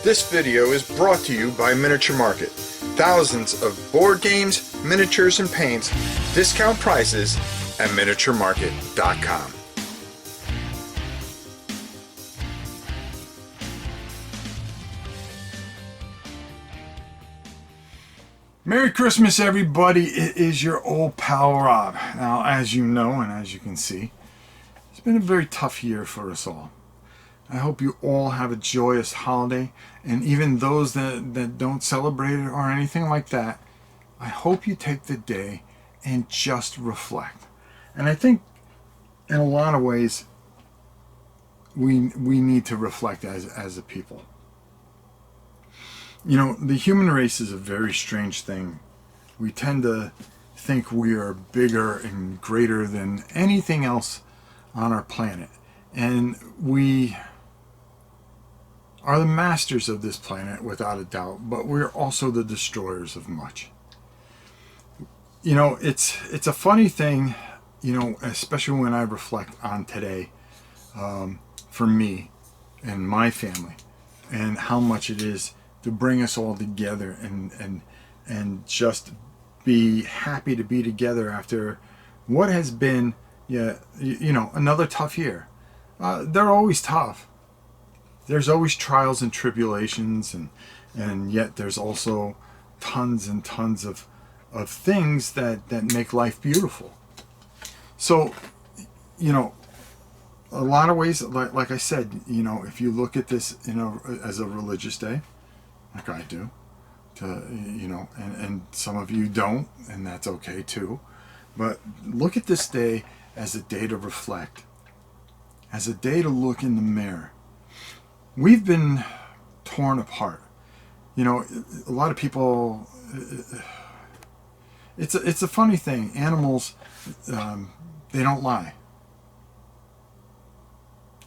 This video is brought to you by Miniature Market. Thousands of board games, miniatures, and paints, discount prices at miniaturemarket.com. Merry Christmas, everybody. It is your old pal Rob. Now, as you know and as you can see, it's been a very tough year for us all. I hope you all have a joyous holiday, and even those that don't celebrate it or anything like that, I hope you take the day and just reflect. And I think in a lot of ways we need to reflect as a people. You know, the human race is a very strange thing. We tend to think we are bigger and greater than anything else on our planet. And we are the masters of this planet without a doubt, but we're also the destroyers of much. You know, it's a funny thing, you know, especially when I reflect on today, for me and my family, and how much it is to bring us all together and just be happy to be together after what has been, you know, another tough year. They're always tough. There's always trials and tribulations, and yet there's also tons and tons of things that make life beautiful. So, you know, a lot of ways, like I said, you know, if you look at this, you know, as a religious day, like I do, you know, and some of you don't, and that's okay too. But look at this day as a day to reflect, as a day to look in the mirror. We've been torn apart. You know, a lot of people, it's a funny thing. Animals, they don't lie.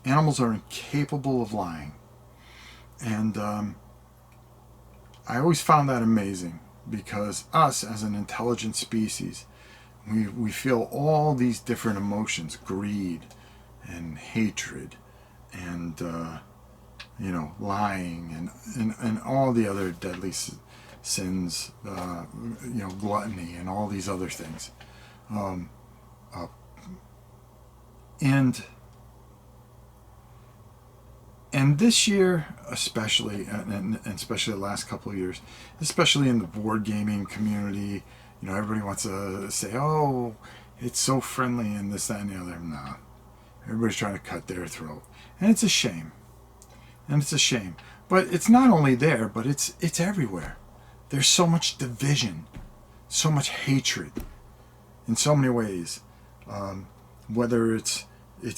Animals are incapable of lying. And I always found that amazing, because us as an intelligent species, we feel all these different emotions: greed and hatred and you know, lying and all the other deadly sins, you know, gluttony and all these other things. And this year, especially, and especially the last couple of years, especially in the board gaming community, you know, everybody wants to say, oh, it's so friendly and this, that, and the other. No. Everybody's trying to cut their throat. And it's a shame. And it's a shame. But it's not only there, but it's everywhere. There's so much division, so much hatred in so many ways. Whether it's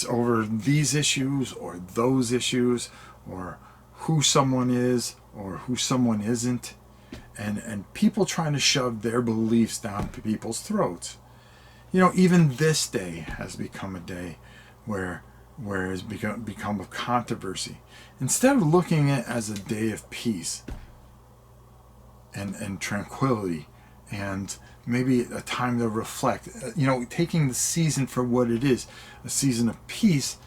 over these issues or those issues, or who someone is or who someone isn't, and people trying to shove their beliefs down people's throats. You know, even this day has become a day where it's become a controversy. Instead of looking at it as a day of peace and tranquility, and maybe a time to reflect, you know, taking the season for what it is, a season of peace,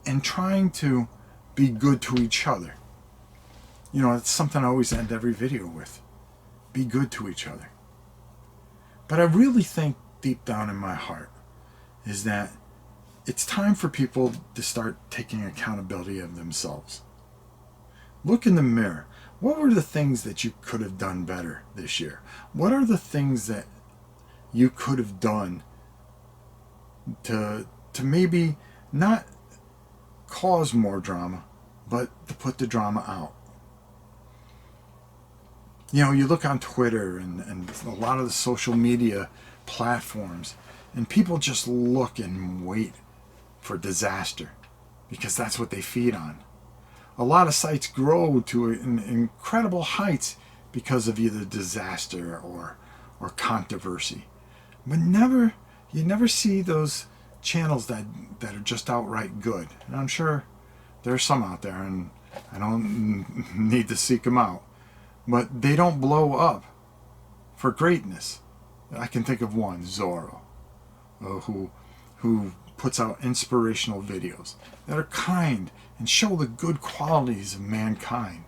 and trying to be good to each other. You know, it's something I always end every video with. Be good to each other. But I really think deep down in my heart is that it's time for people to start taking accountability of themselves. Look in the mirror. What were the things that you could have done better this year? What are the things that you could have done to maybe not cause more drama, but to put the drama out? You know, you look on Twitter and a lot of the social media platforms, and people just look and wait for disaster, because that's what they feed on. A lot of sites grow to incredible heights because of either disaster or controversy. But you never see those channels that are just outright good. And I'm sure there's some out there, and I don't need to seek them out. But they don't blow up for greatness. I can think of one, Zorro, who puts out inspirational videos that are kind and show the good qualities of mankind.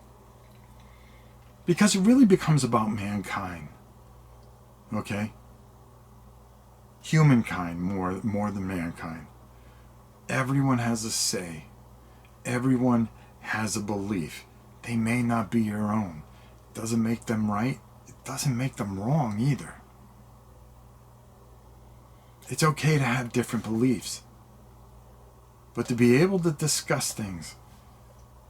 Because it really becomes about mankind. Okay? Humankind more than mankind. Everyone has a say. Everyone has a belief. They may not be your own. It doesn't make them right. It doesn't make them wrong either. It's okay to have different beliefs. But to be able to discuss things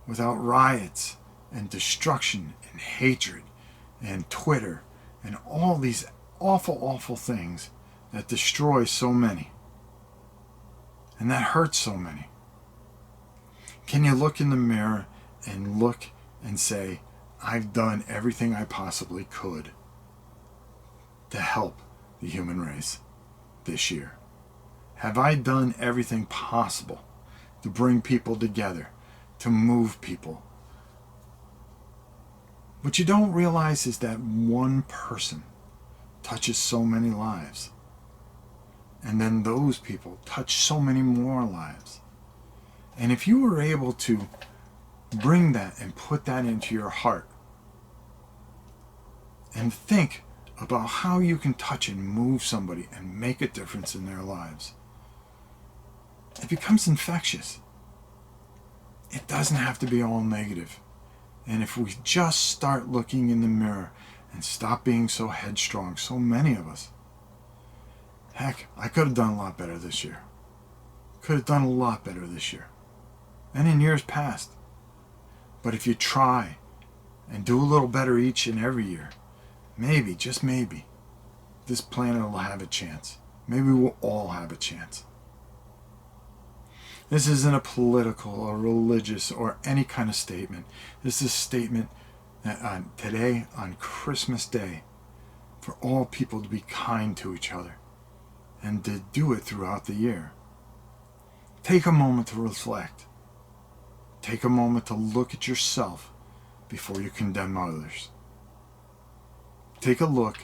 without riots and destruction and hatred and Twitter and all these awful, awful things that destroy so many and that hurts so many. Can you look in the mirror and look and say, I've done everything I possibly could to help the human race this year? Have I done everything possible to bring people together, to move people? What you don't realize is that one person touches so many lives. And then those people touch so many more lives. And if you were able to bring that and put that into your heart and think about how you can touch and move somebody and make a difference in their lives, it becomes infectious. It doesn't have to be all negative. And if we just start looking in the mirror and stop being so headstrong, so many of us, heck, I could have done a lot better this year. Could have done a lot better this year. And in years past. But if you try and do a little better each and every year, maybe, just maybe, this planet will have a chance. Maybe we'll all have a chance. This isn't a political or religious or any kind of statement. This is a statement that today, on Christmas Day, for all people to be kind to each other and to do it throughout the year. Take a moment to reflect. Take a moment to look at yourself before you condemn others. Take a look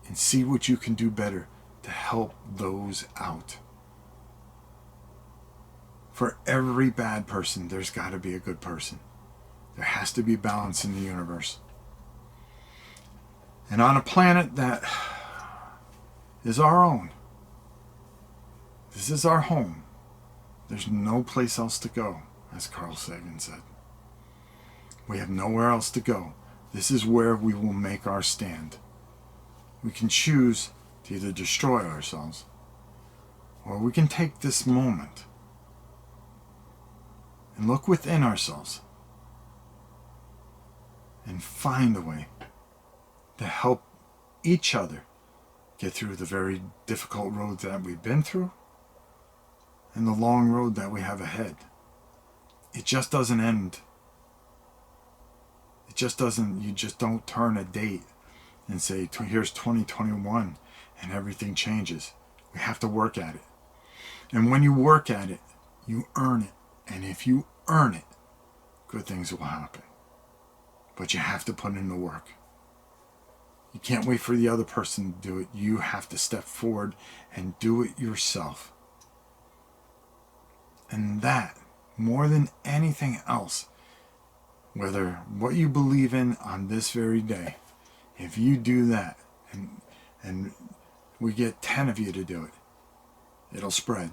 and see what you can do better to help those out. For every bad person, there's got to be a good person. There has to be balance in the universe. And on a planet that is our own, this is our home. There's no place else to go, as Carl Sagan said. We have nowhere else to go. This is where we will make our stand. We can choose to either destroy ourselves, or we can take this moment and look within ourselves and find a way to help each other get through the very difficult road that we've been through and the long road that we have ahead. It just doesn't end. It just doesn't, you just don't turn a date and say, here's 2021 and everything changes. We have to work at it. And when you work at it, you earn it. And if you earn it, good things will happen. But you have to put in the work. You can't wait for the other person to do it. You have to step forward and do it yourself. And that, more than anything else, whether what you believe in on this very day, if you do that, and we get 10 of you to do it, it'll spread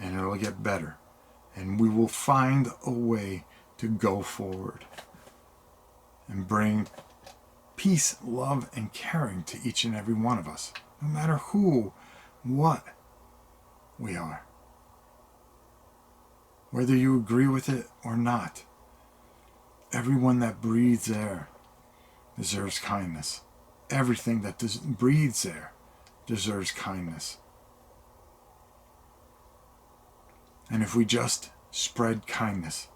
and it'll get better. And we will find a way to go forward and bring peace, love, and caring to each and every one of us, no matter who, what we are. Whether you agree with it or not, everyone that breathes air deserves kindness. Everything that breathes air deserves kindness. And if we just spread kindness,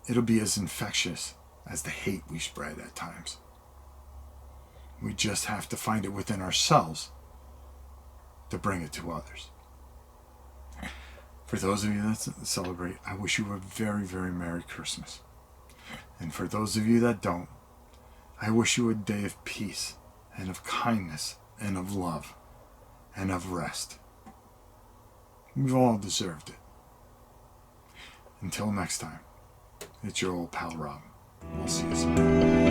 it'll be as infectious as the hate we spread at times. We just have to find it within ourselves to bring it to others. For those of you that celebrate, I wish you a very, very Merry Christmas. And for those of you that don't, I wish you a day of peace and of kindness and of love and of rest. We've all deserved it. Until next time, it's your old pal Rob. We'll see you soon.